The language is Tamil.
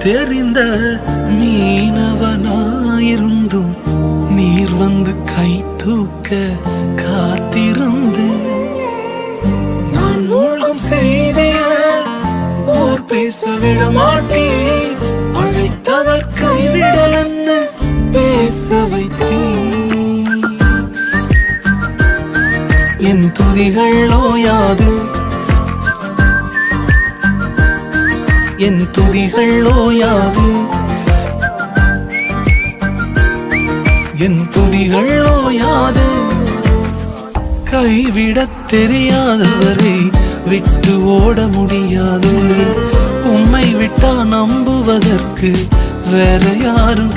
தெரிந்த மீனவனாயிருந்தும் நீர் வந்து கை தூக்க காத்திருந்து நான் மூழ்கும் செய்திய ஓர் பேச விட மாட்டேன் அழைத்தவர் கைவிடலன்னு பேச வைத்தேன் என் துதிகள் ஓயாது என் துதிகள் ஓயாது என் துதிகள் ஓயாது கைவிடத் தெரியாதவரை விட்டு ஓட முடியாது உம்மை விட்டா நம்புவதற்கு வேற யாரும்